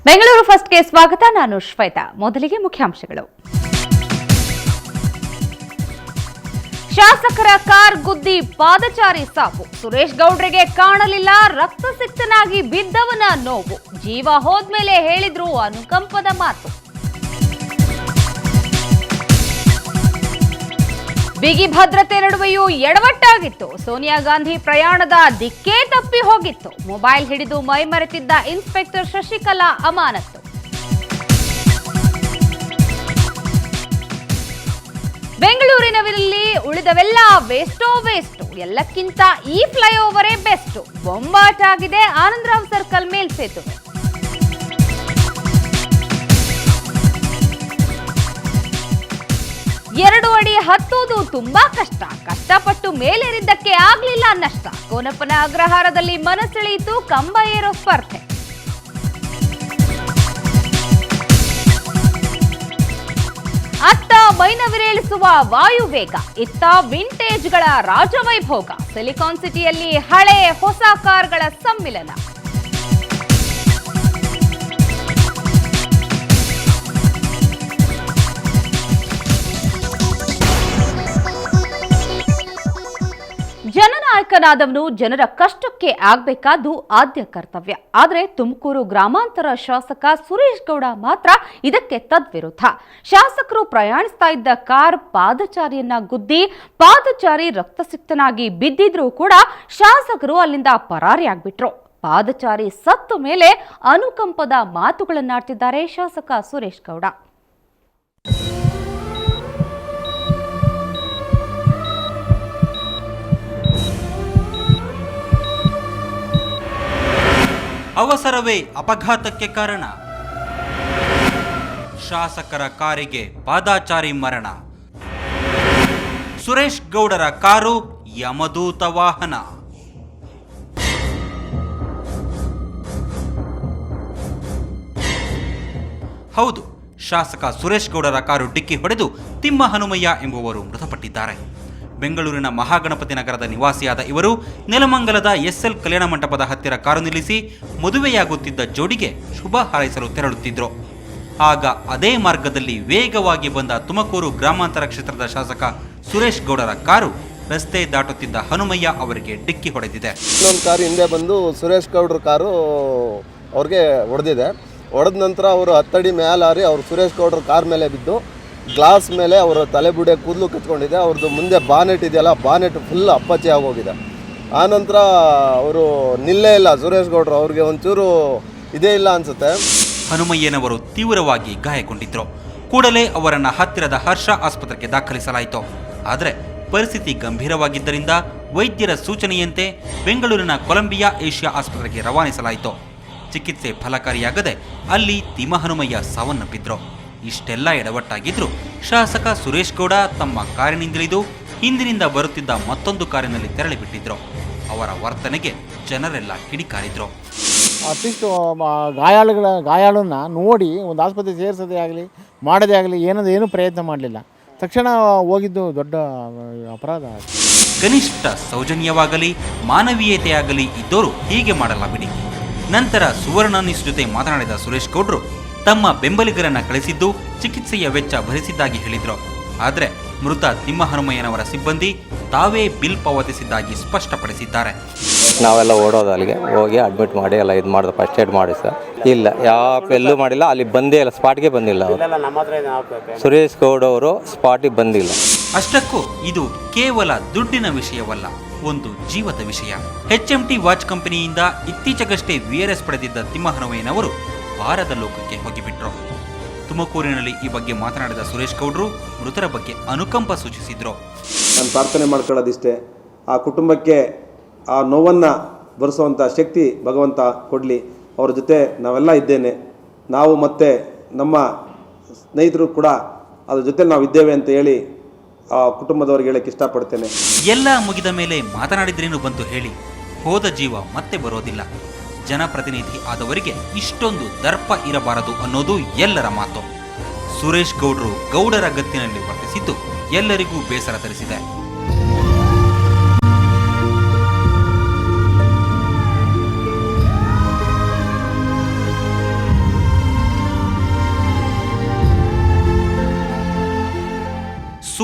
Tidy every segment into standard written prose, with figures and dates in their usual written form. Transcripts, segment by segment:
ಬೆಂಗಳೂರು ಫಸ್ಟ್ಗೆ ಸ್ವಾಗತ. ನಾನು ಶ್ವೇತಾ. ಮೊದಲಿಗೆ ಮುಖ್ಯಾಂಶಗಳು. ಶಾಸಕರ ಕಾರ್ ಗುದ್ದಿ ಪಾದಚಾರಿ ಸಾವು. ಸುರೇಶ್ ಗೌಡ್ರಿಗೆ ಕಾಣಲಿಲ್ಲ, ರಕ್ತಸಿಕ್ತನಾಗಿ ಬಿದ್ದವನ ನೋವು. ಜೀವ ಹೋದ್ಮೇಲೆ ಹೇಳಿದ್ರು ಅನುಕಂಪದ ಮಾತು. ಬಿಗಿ ಭದ್ರತೆ ನಡುವೆಯೂ ಎಡವಟ್ಟಾಗಿತ್ತು. ಸೋನಿಯಾ ಗಾಂಧಿ ಪ್ರಯಾಣದ ದಿಕ್ಕೇ ತಪ್ಪಿ ಹೋಗಿತ್ತು. ಮೊಬೈಲ್ ಹಿಡಿದು ಮೈಮರೆತಿದ್ದ ಇನ್ಸ್ಪೆಕ್ಟರ್ ಶಶಿಕಲಾ ಅಮಾನತು. ಬೆಂಗಳೂರಿನಲ್ಲಿ ಉಳಿದವೆಲ್ಲ ವೇಸ್ಟೋ. ಎಲ್ಲಕ್ಕಿಂತ ಈ ಫ್ಲೈಓವರೇ ಬೆಸ್ಟ್. ಬೊಂಬಾಟ್ ಆಗಿದೆ ಆನಂದರಾವ್ ಸರ್ಕಲ್ ಮೇಲ್ಸೇತುವೆ. 2 ಅಡಿ ಹತ್ತುವುದು ತುಂಬಾ ಕಷ್ಟಪಟ್ಟು ಮೇಲೇರಿದ್ದಕ್ಕೆ ಆಗ್ಲಿಲ್ಲ ನಷ್ಟ. ಕೋನಪ್ಪನ ಅಗ್ರಹಾರದಲ್ಲಿ ಮನಸೆಳೆಯಿತು ಕಂಬ ಏರೋ ಸ್ಪರ್ಧೆ. ಅತ್ತ ಮೈನವಿರೇಳಿಸುವ ವಾಯುವೇಗ, ಇತ್ತ ವಿಂಟೇಜ್ಗಳ ರಾಜವೈಭೋಗ. ಸಿಲಿಕಾನ್ ಸಿಟಿಯಲ್ಲಿ ಹಳೆ ಹೊಸ ಕಾರ್ಗಳ ಸಮ್ಮಿಲನ. ಜನನಾಯಕನಾದವನು ಜನರ ಕಷ್ಟಕ್ಕೆ ಆಗ್ಬೇಕಾದ್ದು ಆದ್ಯ ಕರ್ತವ್ಯ. ಆದರೆ ತುಮಕೂರು ಗ್ರಾಮಾಂತರ ಶಾಸಕ ಸುರೇಶ್ ಗೌಡ ಮಾತ್ರ ಇದಕ್ಕೆ ತದ್ವಿರುದ್ಧ. ಶಾಸಕರು ಪ್ರಯಾಣಿಸ್ತಾ ಇದ್ದ ಕಾರ್ ಪಾದಚಾರಿಯನ್ನ ಗುದ್ದಿ ಪಾದಚಾರಿ ರಕ್ತಸಿಕ್ತನಾಗಿ ಬಿದ್ದಿದ್ರೂ ಕೂಡ ಶಾಸಕರು ಅಲ್ಲಿಂದ ಪರಾರಿಯಾಗ್ಬಿಟ್ರು. ಪಾದಚಾರಿ ಸತ್ತ ಮೇಲೆ ಅನುಕಂಪದ ಮಾತುಗಳನ್ನಾಡ್ತಿದ್ದಾರೆ ಶಾಸಕ ಸುರೇಶ್ ಗೌಡ. ಅವಸರವೇ ಅಪಘಾತಕ್ಕೆ ಕಾರಣ. ಶಾಸಕರ ಕಾರಿಗೆ ಪಾದಾಚಾರಿ ಮರಣ. ಸುರೇಶ್ ಗೌಡರ ಕಾರು ಯಮದೂತ ವಾಹನ. ಹೌದು, ಶಾಸಕ ಸುರೇಶ್ ಗೌಡರ ಕಾರು ಡಿಕ್ಕಿ ಹೊಡೆದು ತಿಮ್ಮ ಹನುಮಯ್ಯ ಎಂಬುವರು ಮೃತಪಟ್ಟಿದ್ದಾರೆ. ಬೆಂಗಳೂರಿನ ಮಹಾಗಣಪತಿ ನಗರದ ನಿವಾಸಿಯಾದ ಇವರು ನೆಲಮಂಗಲದ ಎಸ್ಎಲ್ ಕಲ್ಯಾಣ ಮಂಟಪದ ಹತ್ತಿರ ಕಾರು ನಿಲ್ಲಿಸಿ ಮದುವೆಯಾಗುತ್ತಿದ್ದ ಜೋಡಿಗೆ ಶುಭ ಹಾರೈಸಲು ತೆರಳುತ್ತಿದ್ರು. ಆಗ ಅದೇ ಮಾರ್ಗದಲ್ಲಿ ವೇಗವಾಗಿ ಬಂದ ತುಮಕೂರು ಗ್ರಾಮಾಂತರ ಕ್ಷೇತ್ರದ ಶಾಸಕ ಸುರೇಶ್ ಗೌಡರ ಕಾರು ರಸ್ತೆ ದಾಟುತ್ತಿದ್ದ ಹನುಮಯ್ಯ ಅವರಿಗೆ ಡಿಕ್ಕಿ ಹೊಡೆದಿದೆ. ಇನ್ನೊಂದು ಕಾರು ಹಿಂದೆ ಬಂದು ಸುರೇಶ್ ಗೌಡ್ರ ಕಾರು ಅವ್ರಿಗೆ ಹೊಡೆದಿದೆ. ಹೊಡೆದ ನಂತರ ಅವರು 10 ಅಡಿ ಮೇಲೆ ಹಾರಿ ಅವರು ಸುರೇಶ್ ಗೌಡ್ರ ಕಾರ್ ಮೇಲೆ ಬಿದ್ದು ಗ್ಲಾಸ್ ಮೇಲೆ ಅವರ ತಲೆಬುಡೆ ಕೂದಲು ಕಚ್ಕೊಂಡಿದೆ. ಅವ್ರದ್ದು ಮುಂದೆ ಬಾನೆಟ್ ಇದೆಯಲ್ಲ, ಬಾನೆಟ್ ಫುಲ್ ಅಪ್ಪಚ್ಚಿ ಆಗೋಗಿದೆ. ಆನಂತರ ಅವರು ನಿಲ್ಲೇ ಇಲ್ಲ ಸುರೇಶ್ ಗೌಡ್ರು, ಅವ್ರಿಗೆ ಒಂಚೂರು ಇದೇ ಇಲ್ಲ ಅನ್ಸುತ್ತೆ. ಹನುಮಯ್ಯನವರು ತೀವ್ರವಾಗಿ ಗಾಯಗೊಂಡಿದ್ರು. ಕೂಡಲೇ ಅವರನ್ನು ಹತ್ತಿರದ ಹರ್ಷ ಆಸ್ಪತ್ರೆಗೆ ದಾಖಲಿಸಲಾಯಿತು. ಆದರೆ ಪರಿಸ್ಥಿತಿ ಗಂಭೀರವಾಗಿದ್ದರಿಂದ ವೈದ್ಯರ ಸೂಚನೆಯಂತೆ ಬೆಂಗಳೂರಿನ ಕೊಲಂಬಿಯಾ ಏಷ್ಯಾ ಆಸ್ಪತ್ರೆಗೆ ರವಾನಿಸಲಾಯಿತು. ಚಿಕಿತ್ಸೆ ಫಲಕಾರಿಯಾಗದೆ ಅಲ್ಲಿ ತಿಮ್ಮ ಹನುಮಯ್ಯ ಸಾವನ್ನಪ್ಪಿದ್ರು. ಇಷ್ಟೆಲ್ಲ ಎಡವಟ್ಟಾಗಿದ್ರು ಶಾಸಕ ಸುರೇಶ್ ಗೌಡ ತಮ್ಮ ಕಾರಿನಿಂದಿಳಿದು ಹಿಂದಿನಿಂದ ಬರುತ್ತಿದ್ದ ಮತ್ತೊಂದು ಕಾರಿನಲ್ಲಿ ತೆರಳಿಬಿಟ್ಟಿದ್ರು. ಅವರ ವರ್ತನೆಗೆ ಜನರೆಲ್ಲ ಕಿಡಿಕಾರಿದ್ರು. ಅಟ್ಲೀಸ್ಟ್ ಗಾಯಾಳನ್ನ ನೋಡಿ ಒಂದು ಆಸ್ಪತ್ರೆ ಸೇರಿಸೋದೇ ಆಗಲಿ ಮಾಡೋದೇ ಆಗಲಿ ಏನೂ ಪ್ರಯತ್ನ ಮಾಡಲಿಲ್ಲ. ತಕ್ಷಣ ಹೋಗಿದ್ದು ದೊಡ್ಡ ಅಪರಾಧ. ಕನಿಷ್ಠ ಸೌಜನ್ಯವಾಗಲಿ ಮಾನವೀಯತೆಯಾಗಲಿ ಇದ್ದೋರು ಹೀಗೆ ಮಾಡಲ್ಲ ಬಿಡಿ. ನಂತರ ಸುವರ್ಣ ನ್ಯೂಸ್ ಜೊತೆ ಮಾತನಾಡಿದ ಸುರೇಶ್ ಗೌಡ್ರು ತಮ್ಮ ಬೆಂಬಲಿಗರನ್ನ ಕಳಿಸಿದ್ದು ಚಿಕಿತ್ಸೆಯ ವೆಚ್ಚ ಭರಿಸಿದ್ದಾಗಿ ಹೇಳಿದ್ರು. ಆದರೆ ಮೃತ ತಿಮ್ಮ ಹನುಮಯ್ಯನವರ ಸಿಬ್ಬಂದಿ ತಾವೇ ಬಿಲ್ ಪಾವತಿಸಿದ್ದಾಗಿ ಸ್ಪಷ್ಟಪಡಿಸಿದ್ದಾರೆ. ನಾವೆಲ್ಲ ಓಡೋದು ಅಲ್ಲಿಗೆ ಹೋಗಿ ಅಡ್ಮಿಟ್ ಮಾಡಿ ಎಲ್ಲ ಇದು ಮಾಡಿದ ಫಸ್ಟ್ ಏಡ್ ಮಾಡಿ ಸರ್. ಇಲ್ಲ ಯಾವ ಎಲ್ಲೂ ಮಾಡಿಲ್ಲ, ಅಲ್ಲಿ ಬಂದೇ ಇಲ್ಲ, ಸ್ಪಾಟ್ಗೆ ಬಂದಿಲ್ಲ ಅವರು. ಸುರೇಶ್ ಗೌಡ ಅವರು ಸ್ಪಾಟಿಗೆ ಬಂದಿಲ್ಲ. ಅಷ್ಟಕ್ಕೂ ಇದು ಕೇವಲ ದುಡ್ಡಿನ ವಿಷಯವಲ್ಲ, ಒಂದು ಜೀವದ ವಿಷಯ. HMT ವಾಚ್ ಕಂಪನಿಯಿಂದ ಇತ್ತೀಚೆಗಷ್ಟೇ VRS ಪಡೆದಿದ್ದ ತಿಮ್ಮ ಹನುಮಯ್ಯನವರು ಭಾರದ ಲೋಕಕ್ಕೆ ಹೋಗಿಬಿಟ್ರು. ತುಮಕೂರಿನಲ್ಲಿ ಈ ಬಗ್ಗೆ ಮಾತನಾಡಿದ ಸುರೇಶ್ ಗೌಡ್ರು ಮೃತರ ಬಗ್ಗೆ ಅನುಕಂಪ ಸೂಚಿಸಿದ್ರು. ನಾನು ಪ್ರಾರ್ಥನೆ ಮಾಡ್ಕೊಳ್ಳೋದಿಷ್ಟೇ, ಆ ಕುಟುಂಬಕ್ಕೆ ಆ ನೋವನ್ನು ಭರಿಸುವಂಥ ಶಕ್ತಿ ಭಗವಂತ ಕೊಡಲಿ. ಅವ್ರ ಜೊತೆ ನಾವೆಲ್ಲ ಇದ್ದೇನೆ. ನಾವು ಮತ್ತು ನಮ್ಮ ಸ್ನೇಹಿತರು ಕೂಡ ಅದ್ರ ಜೊತೆ ನಾವು ಇದ್ದೇವೆ ಅಂತ ಹೇಳಿ ಆ ಕುಟುಂಬದವ್ರಿಗೆ ಹೇಳಕ್ಕೆ ಇಷ್ಟಪಡ್ತೇನೆ. ಎಲ್ಲ ಮುಗಿದ ಮೇಲೆ ಮಾತನಾಡಿದ್ರೇನು ಬಂತು ಹೇಳಿ. ಹೋದ ಜೀವ ಮತ್ತೆ ಬರೋದಿಲ್ಲ. ಜನಪ್ರತಿನಿಧಿ ಆದವರಿಗೆ ಇಷ್ಟೊಂದು ದರ್ಪ ಇರಬಾರದು ಅನ್ನೋದು ಎಲ್ಲರ ಮಾತು. ಸುರೇಶ್ ಗೌಡ್ರು ಗೌಡರ ಗತ್ತಿನಲ್ಲಿ ವರ್ತಿಸಿದ್ದು ಎಲ್ಲರಿಗೂ ಬೇಸರ ತರಿಸಿದೆ.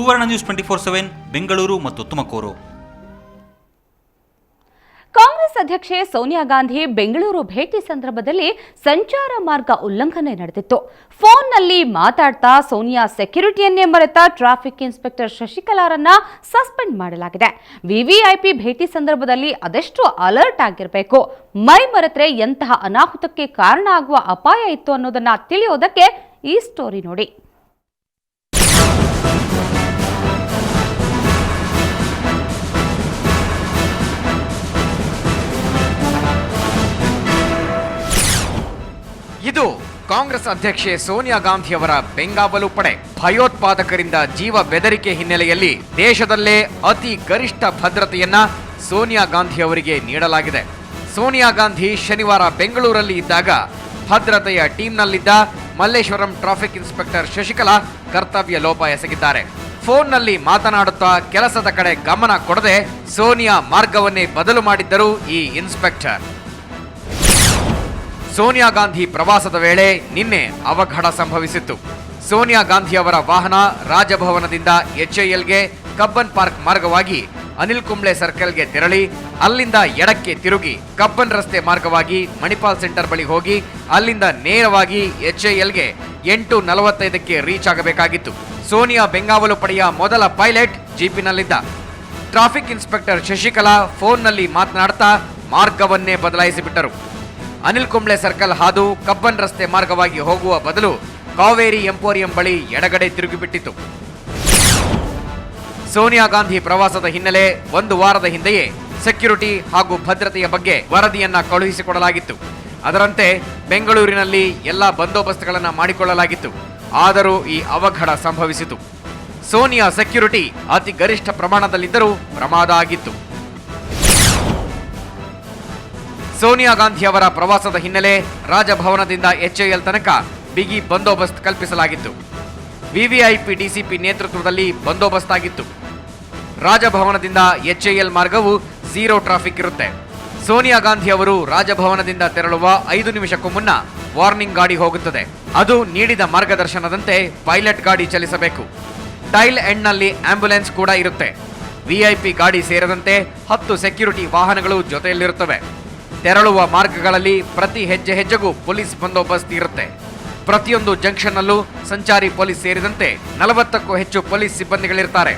ಸುವರ್ಣ ನ್ಯೂಸ್ 24/7 ಬೆಂಗಳೂರು ಮತ್ತು ತುಮಕೂರು. ಕಾಂಗ್ರೆಸ್ ಅಧ್ಯಕ್ಷೆ ಸೋನಿಯಾ ಗಾಂಧಿ ಬೆಂಗಳೂರು ಭೇಟಿ ಸಂದರ್ಭದಲ್ಲಿ ಸಂಚಾರ ಮಾರ್ಗ ಉಲ್ಲಂಘನೆ ನಡೆದಿತ್ತು. ಫೋನ್ನಲ್ಲಿ ಮಾತಾಡ್ತಾ ಸೋನಿಯಾ ಸೆಕ್ಯೂರಿಟಿಯನ್ನೇ ಮರೆತ ಟ್ರಾಫಿಕ್ ಇನ್ಸ್ಪೆಕ್ಟರ್ ಶಶಿಕಲಾರನ್ನ ಸಸ್ಪೆಂಡ್ ಮಾಡಲಾಗಿದೆ. ವಿವಿಐಪಿ ಭೇಟಿ ಸಂದರ್ಭದಲ್ಲಿ ಅದೆಷ್ಟು ಅಲರ್ಟ್ ಆಗಿರಬೇಕು, ಮೈ ಮರೆತರೆ ಎಂತಹ ಅನಾಹುತಕ್ಕೆ ಕಾರಣ ಆಗುವ ಅಪಾಯ ಇತ್ತು ಅನ್ನೋದನ್ನ ತಿಳಿಯೋದಕ್ಕೆ ಈ ಸ್ಟೋರಿ ನೋಡಿ. ಇದು ಕಾಂಗ್ರೆಸ್ ಅಧ್ಯಕ್ಷೆ ಸೋನಿಯಾ ಗಾಂಧಿಯವರ ಬೆಂಗಾವಲು ಪಡೆ. ಭಯೋತ್ಪಾದಕರಿಂದ ಜೀವ ಬೆದರಿಕೆ ಹಿನ್ನೆಲೆಯಲ್ಲಿ ದೇಶದಲ್ಲೇ ಅತಿ ಗರಿಷ್ಠ ಭದ್ರತೆಯನ್ನ ಸೋನಿಯಾ ಗಾಂಧಿ ಅವರಿಗೆ ನೀಡಲಾಗಿದೆ. ಸೋನಿಯಾ ಗಾಂಧಿ ಶನಿವಾರ ಬೆಂಗಳೂರಲ್ಲಿ ಇದ್ದಾಗ ಭದ್ರತೆಯ ಟೀಮ್ನಲ್ಲಿದ್ದ ಮಲ್ಲೇಶ್ವರಂ ಟ್ರಾಫಿಕ್ ಇನ್ಸ್ಪೆಕ್ಟರ್ ಶಶಿಕಲಾ ಕರ್ತವ್ಯ ಲೋಪ ಎಸಗಿದ್ದಾರೆ. ಫೋನ್ನಲ್ಲಿ ಮಾತನಾಡುತ್ತಾ ಕೆಲಸದ ಕಡೆ ಗಮನ ಕೊಡದೆ ಸೋನಿಯಾ ಮಾರ್ಗವನ್ನೇ ಬದಲು ಮಾಡಿದ್ದರು ಈ ಇನ್ಸ್ಪೆಕ್ಟರ್. ಸೋನಿಯಾ ಗಾಂಧಿ ಪ್ರವಾಸದ ವೇಳೆ ನಿನ್ನೆ ಅವಘಡ ಸಂಭವಿಸಿತ್ತು. ಸೋನಿಯಾ ಗಾಂಧಿ ಅವರ ವಾಹನ ರಾಜಭವನದಿಂದ HILಗೆ ಕಬ್ಬನ್ ಪಾರ್ಕ್ ಮಾರ್ಗವಾಗಿ ಅನಿಲ್ ಕುಂಬ್ಳೆ ಸರ್ಕಲ್ಗೆ ತೆರಳಿ ಅಲ್ಲಿಂದ ಎಡಕ್ಕೆ ತಿರುಗಿ ಕಬ್ಬನ್ ರಸ್ತೆ ಮಾರ್ಗವಾಗಿ ಮಣಿಪಾಲ್ ಸೆಂಟರ್ ಬಳಿ ಹೋಗಿ ಅಲ್ಲಿಂದ ನೇರವಾಗಿ HILಗೆ 8:45ಕ್ಕೆ ರೀಚ್ ಆಗಬೇಕಾಗಿತ್ತು. ಸೋನಿಯಾ ಬೆಂಗಾವಲು ಪಡೆಯ ಮೊದಲ ಪೈಲಟ್ ಜೀಪಿನಲ್ಲಿದ್ದ. ಟ್ರಾಫಿಕ್ ಇನ್ಸ್ಪೆಕ್ಟರ್ ಶಶಿಕಲಾ ಫೋನ್ನಲ್ಲಿ ಮಾತನಾಡ್ತಾ ಮಾರ್ಗವನ್ನೇ ಬದಲಾಯಿಸಿಬಿಟ್ಟರು. ಅನಿಲ್ ಕುಂಬ್ಳೆ ಸರ್ಕಲ್ ಹಾದು ಕಬ್ಬನ್ ರಸ್ತೆ ಮಾರ್ಗವಾಗಿ ಹೋಗುವ ಬದಲು ಕಾವೇರಿ ಎಂಪೋರಿಯಂ ಬಳಿ ಎಡಗಡೆ ತಿರುಗಿಬಿಟ್ಟಿತು. ಸೋನಿಯಾ ಗಾಂಧಿ ಪ್ರವಾಸದ ಹಿನ್ನೆಲೆ 1 ವಾರದ ಹಿಂದೆಯೇ ಸೆಕ್ಯೂರಿಟಿ ಹಾಗೂ ಭದ್ರತೆಯ ಬಗ್ಗೆ ವರದಿಯನ್ನ ಕಳುಹಿಸಿಕೊಡಲಾಗಿತ್ತು. ಅದರಂತೆ ಬೆಂಗಳೂರಿನಲ್ಲಿ ಎಲ್ಲ ಬಂದೋಬಸ್ತ್ಗಳನ್ನು ಮಾಡಿಕೊಳ್ಳಲಾಗಿತ್ತು. ಆದರೂ ಈ ಅವಘಡ ಸಂಭವಿಸಿತು. ಸೋನಿಯಾ ಸೆಕ್ಯೂರಿಟಿ ಅತಿ ಗರಿಷ್ಠ ಪ್ರಮಾಣದಲ್ಲಿದ್ದರೂ ಪ್ರಮಾದ ಆಗಿತ್ತು. ಸೋನಿಯಾ ಗಾಂಧಿ ಅವರ ಪ್ರವಾಸದ ಹಿನ್ನೆಲೆ ರಾಜಭವನದಿಂದ HIL ತನಕ ಬಿಗಿ ಬಂದೋಬಸ್ತ್ ಕಲ್ಪಿಸಲಾಗಿತ್ತು. ವಿವಿಐಪಿ ಡಿಸಿಪಿ ನೇತೃತ್ವದಲ್ಲಿ ಬಂದೋಬಸ್ತ್ ಆಗಿತ್ತು. ರಾಜಭವನದಿಂದ HIL ಮಾರ್ಗವು 0 ಟ್ರಾಫಿಕ್ ಇರುತ್ತೆ. ಸೋನಿಯಾ ಗಾಂಧಿ ಅವರು ರಾಜಭವನದಿಂದ ತೆರಳುವ 5 ನಿಮಿಷಕ್ಕೂ ಮುನ್ನ ವಾರ್ನಿಂಗ್ ಗಾಡಿ ಹೋಗುತ್ತದೆ. ಅದು ನೀಡಿದ ಮಾರ್ಗದರ್ಶನದಂತೆ ಪೈಲಟ್ ಗಾಡಿ ಚಲಿಸಬೇಕು. ಟೈಲ್ ಎಂಡ್ನಲ್ಲಿ ಆಂಬ್ಯುಲೆನ್ಸ್ ಕೂಡ ಇರುತ್ತೆ. ವಿಐಪಿ ಗಾಡಿ ಸೇರಿದಂತೆ 10 ಸೆಕ್ಯೂರಿಟಿ ವಾಹನಗಳು ಜೊತೆಯಲ್ಲಿರುತ್ತವೆ. ತೆರಳುವ ಮಾರ್ಗಗಳಲ್ಲಿ ಪ್ರತಿ ಹೆಜ್ಜೆಗೂ ಪೊಲೀಸ್ ಬಂದೋಬಸ್ತ್ ಇರುತ್ತೆ. ಪ್ರತಿಯೊಂದು ಜಂಕ್ಷನ್ನಲ್ಲೂ ಸಂಚಾರಿ ಪೊಲೀಸ್ ಸೇರಿದಂತೆ 40ಕ್ಕೂ ಹೆಚ್ಚು ಪೊಲೀಸ್ ಸಿಬ್ಬಂದಿಗಳಿರ್ತಾರೆ.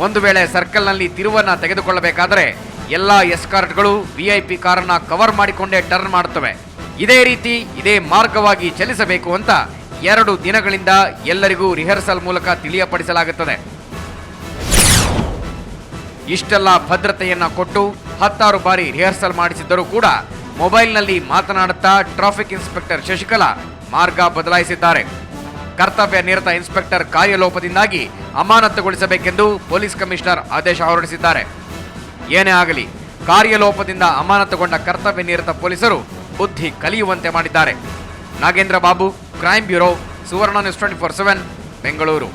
ಒಂದು ವೇಳೆ ಸರ್ಕಲ್ನಲ್ಲಿ ತಿರುವನ್ನ ತೆಗೆದುಕೊಳ್ಳಬೇಕಾದರೆ ಎಲ್ಲ ಎಸ್ಕಾರ್ಟ್ಗಳು ವಿಐಪಿ ಕಾರನ್ನ ಕವರ್ ಮಾಡಿಕೊಂಡೇ ಟರ್ನ್ ಮಾಡುತ್ತವೆ. ಇದೇ ರೀತಿ ಇದೇ ಮಾರ್ಗವಾಗಿ ಚಲಿಸಬೇಕು ಅಂತ 2 ದಿನಗಳಿಂದ ಎಲ್ಲರಿಗೂ ರಿಹರ್ಸಲ್ ಮೂಲಕ ತಿಳಿಯಪಡಿಸಲಾಗುತ್ತದೆ. ಇಷ್ಟೆಲ್ಲ ಭದ್ರತೆಯನ್ನ ಕೊಟ್ಟು 10 ಬಾರಿ ರಿಹರ್ಸಲ್ ಮಾಡಿಸಿದ್ದರೂ ಕೂಡ ಮೊಬೈಲ್ನಲ್ಲಿ ಮಾತನಾಡುತ್ತಾ ಟ್ರಾಫಿಕ್ ಇನ್ಸ್ಪೆಕ್ಟರ್ ಶಶಿಕಲಾ ಮಾರ್ಗ ಬದಲಾಯಿಸಿದ್ದಾರೆ. ಕರ್ತವ್ಯ ನಿರತ ಇನ್ಸ್ಪೆಕ್ಟರ್ ಕಾರ್ಯಲೋಪದಿಂದಾಗಿ ಅಮಾನತುಗೊಳಿಸಬೇಕೆಂದು ಪೊಲೀಸ್ ಕಮಿಷನರ್ ಆದೇಶ ಹೊರಡಿಸಿದ್ದಾರೆ. ಏನೇ ಆಗಲಿ ಕಾರ್ಯಲೋಪದಿಂದ ಅಮಾನತುಗೊಂಡ ಕರ್ತವ್ಯ ನಿರತ ಪೊಲೀಸರು ಬುದ್ಧಿ ಕಲಿಯುವಂತೆ ಮಾಡಿದ್ದಾರೆ. ನಾಗೇಂದ್ರ ಬಾಬು, ಕ್ರೈಮ್ ಬ್ಯೂರೋ, ಸುವರ್ಣ ನ್ಯೂಸ್ 24/7 ಬೆಂಗಳೂರು.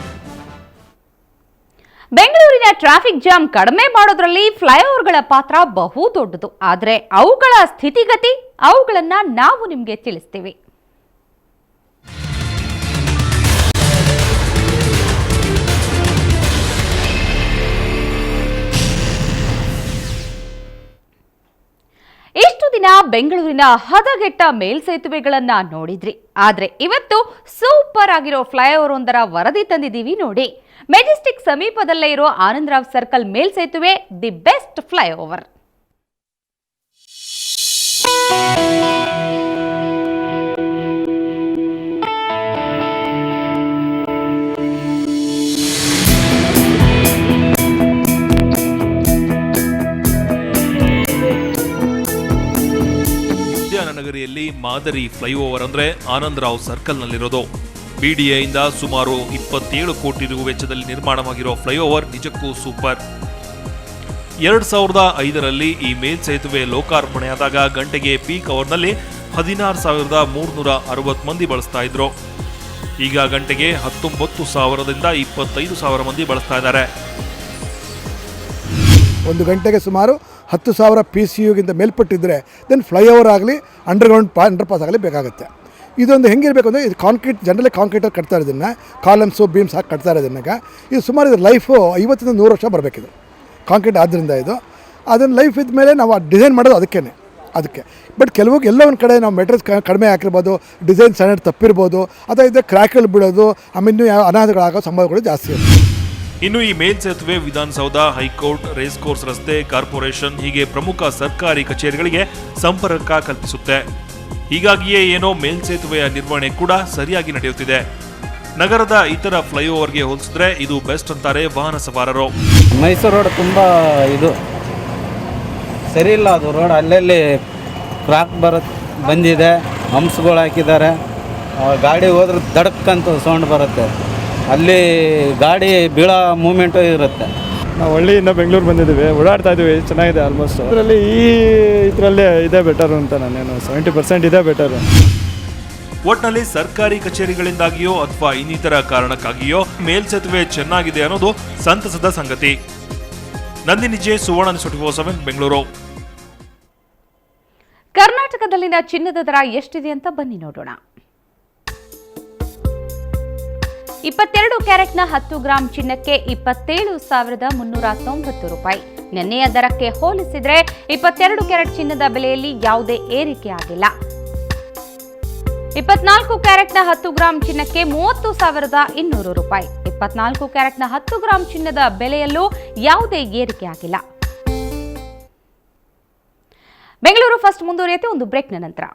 ಬೆಂಗಳೂರಿನ ಟ್ರಾಫಿಕ್ ಜಾಮ್ ಕಡಿಮೆ ಮಾಡೋದ್ರಲ್ಲಿ ಫ್ಲೈಓವರ್ಗಳ ಪಾತ್ರ ಬಹು ದೊಡ್ಡದು. ಆದರೆ ಅವುಗಳ ಸ್ಥಿತಿಗತಿ ಅವುಗಳನ್ನ ನಾವು ನಿಮಗೆ ತಿಳಿಸ್ತೀವಿ. ಇಷ್ಟು ದಿನ ಬೆಂಗಳೂರಿನ ಹದಗೆಟ್ಟ ಮೇಲ್ಸೇತುವೆಗಳನ್ನ ನೋಡಿದ್ರಿ. ಆದ್ರೆ ಇವತ್ತು ಸೂಪರ್ ಆಗಿರೋ ಫ್ಲೈಓವರ್ ಒಂದರ ವರದಿ ತಂದಿದ್ದೀವಿ ನೋಡಿ. ಮೆಜೆಸ್ಟಿಕ್ ಸಮೀಪದಲ್ಲೇ ಇರೋ ಆನಂದರಾವ್ ಸರ್ಕಲ್ ಮೇಲ್ಸೇತುವೆ ದಿ ಬೆಸ್ಟ್ ಫ್ಲೈಓವರ್. ನಗರಿಯಲ್ಲಿ ಮಾದರಿ ಫ್ಲೈಓವರ್ ಅಂದ್ರೆ ಆನಂದರಾವ್ ಸರ್ಕಲ್ನಲ್ಲಿರೋದು. BDAಯಿಂದ ಸುಮಾರು 27 ಕೋಟಿ ರು ವೆಚ್ಚದಲ್ಲಿ ನಿರ್ಮಾಣವಾಗಿರೋ ಫ್ಲೈಓವರ್ ನಿಜಕ್ಕೂ ಸೂಪರ್. 2005ರಲ್ಲಿ ಈ ಮೇಲ್ಸೇತುವೆ ಲೋಕಾರ್ಪಣೆಯಾದಾಗ ಗಂಟೆಗೆ ಪೀಕ್ ಅವರ್ನಲ್ಲಿ 16,360 ಮಂದಿ ಬಳಸ್ತಾ ಇದ್ರು. ಈಗ ಗಂಟೆಗೆ 19,000ದಿಂದ 25,000 ಮಂದಿ ಬಳಸ್ತಾ ಇದ್ದಾರೆ. ಒಂದು ಗಂಟೆಗೆ ಸುಮಾರು 10,000 PCUಗಿಂತ ಮೇಲ್ಪಟ್ಟಿದ್ದರೆ ದೆನ್ ಫ್ಲೈಓವರ್ ಆಗಲಿ ಅಂಡರ್ಗ್ರೌಂಡ್ ಅಂಡರ್ ಪಾಸ್ ಆಗಲಿ ಬೇಕಾಗುತ್ತೆ. ಇದೊಂದು ಹೆಂಗಿರಬೇಕು ಅಂದರೆ ಇದು ಕಾಂಕ್ರೀಟ್ ಜನರಲಿ ಕಾಂಕ್ರೀಟಲ್ಲಿ ಕಟ್ತಾರೆ ಇದನ್ನು ಕಾಲಮ್ಸು ಬೀಮ್ಸ್ ಹಾಕಿ ಕಟ್ತಾರೆ ಇದನ್ನಾಗ ಇದು ಸುಮಾರು ಇದು ಲೈಫು 50-100 ವರ್ಷ ಬರಬೇಕಿದು ಕಾಂಕ್ರೀಟ್ ಆದ್ದರಿಂದ ಇದು ಅದನ್ನು ಲೈಫ್ ಇದ್ಮೇಲೆ ನಾವು ಡಿಸೈನ್ ಮಾಡೋದು ಅದಕ್ಕೆ ಬಟ್ ಎಲ್ಲ ಒಂದು ಕಡೆ ನಾವು ಮೆಟೀರಿಯಲ್ಸ್ ಕಡಿಮೆ ಹಾಕಿರ್ಬೋದು ಡಿಸೈನ್ ಸ್ಟ್ಯಾಂಡರ್ಡ್ ತಪ್ಪಿರ್ಬೋದು ಅಥವಾ ಇದು ಕ್ರ್ಯಾಕ್ಗಳು ಬೀಳೋದು ಆಮೇಲೆ ಇನ್ನೂ ಅನಾಹುತಗಳಾಗೋ ಸಂಭವಗಳು ಜಾಸ್ತಿ ಇದೆ. ಇನ್ನು ಈ ಮೇಲ್ಸೇತುವೆ ವಿಧಾನಸೌಧ, ಹೈಕೋರ್ಟ್, ರೇಸ್ ಕೋರ್ಸ್ ರಸ್ತೆ, ಕಾರ್ಪೊರೇಷನ್ ಹೀಗೆ ಪ್ರಮುಖ ಸರ್ಕಾರಿ ಕಚೇರಿಗಳಿಗೆ ಸಂಪರ್ಕ ಕಲ್ಪಿಸುತ್ತೆ. ಹೀಗಾಗಿಯೇ ಏನೋ ಮೇಲ್ಸೇತುವೆಯ ನಿರ್ವಹಣೆ ಕೂಡ ಸರಿಯಾಗಿ ನಡೆಯುತ್ತಿದೆ. ನಗರದ ಇತರ ಫ್ಲೈಓವರ್ಗೆ ಹೋಲಿಸಿದ್ರೆ ಇದು ಬೆಸ್ಟ್ ಅಂತಾರೆ ವಾಹನ ಸವಾರರು. ಮೈಸೂರು ರೋಡ್ ತುಂಬ ಇದು ಸರಿ ಇಲ್ಲ, ಅದು ರೋಡ್ ಅಲ್ಲಲ್ಲಿ ಕ್ರಾಕ್ ಬಂದಿದೆ, ಹಂಪ್ಸ್ಗಳು ಹಾಕಿದ್ದಾರೆ, ಗಾಡಿ ಹೋದ್ರೆ ದಡಕ್ಕಂತ ಸೌಂಡ್ ಬರುತ್ತೆ, ಅಲ್ಲಿ ಗಾಡಿ ಬೀಳೋ ಮೂಮೆಂಟು ಇರುತ್ತೆ. ನಾವು ಹಳ್ಳಿಯಿಂದ ಬೆಂಗಳೂರು ಬಂದಿದ್ದೀವಿ, ಓಡಾಡ್ತಾ ಇದ್ದೀವಿ, ಚೆನ್ನಾಗಿದೆ ಆಲ್ಮೋಸ್ಟ್. ಅದರಲ್ಲಿ ಇದರಲ್ಲೇ ಇದೇ ಬೆಟರು ಅಂತ ನಾನೇನು 70% ಇದೇ ಬೆಟರು. ಒಟ್ನಲ್ಲಿ ಸರ್ಕಾರಿ ಕಚೇರಿಗಳಿಂದಾಗಿಯೋ ಅಥವಾ ಇನ್ನಿತರ ಕಾರಣಕ್ಕಾಗಿಯೋ ಮೇಲ್ಸೇತುವೆ ಚೆನ್ನಾಗಿದೆ ಅನ್ನೋದು ಸಂತಸದ ಸಂಗತಿ. ನಂದಿನಿ ಜೆ, ಸುವರ್ಣ ನ್ಯೂಸ್ 24/7 ಬೆಂಗಳೂರು. ಕರ್ನಾಟಕದಲ್ಲಿನ ಚಿನ್ನದ ದರ ಎಷ್ಟಿದೆ ಅಂತ ಬನ್ನಿ ನೋಡೋಣ. 22 ಕ್ಯಾರೆಟ್ನ 10 ಗ್ರಾಂ ಚಿನ್ನಕ್ಕೆ 27,390 ರೂಪಾಯಿ. ನಿನ್ನೆಯ ದರಕ್ಕೆ ಹೋಲಿಸಿದರೆ 22 ಕ್ಯಾರೆಟ್ ಚಿನ್ನದ ಬೆಲೆಯಲ್ಲಿ ಯಾವುದೇ ಏರಿಕೆ ಆಗಿಲ್ಲ. 24 ಕ್ಯಾರೆಟ್ನ 10 ಗ್ರಾಂ ಚಿನ್ನಕ್ಕೆ 30,200 ರೂಪಾಯಿ. 24 ಕ್ಯಾರೆಟ್ನ 10 ಗ್ರಾಂ ಚಿನ್ನದ ಬೆಲೆಯಲ್ಲೂ ಯಾವುದೇ ಏರಿಕೆ ಆಗಿಲ್ಲ. ಬೆಂಗಳೂರು ಫಸ್ಟ್ ಮುಂದುವರಿಯುತ್ತೆ ಒಂದು ಬ್ರೇಕ್ನ ನಂತರ.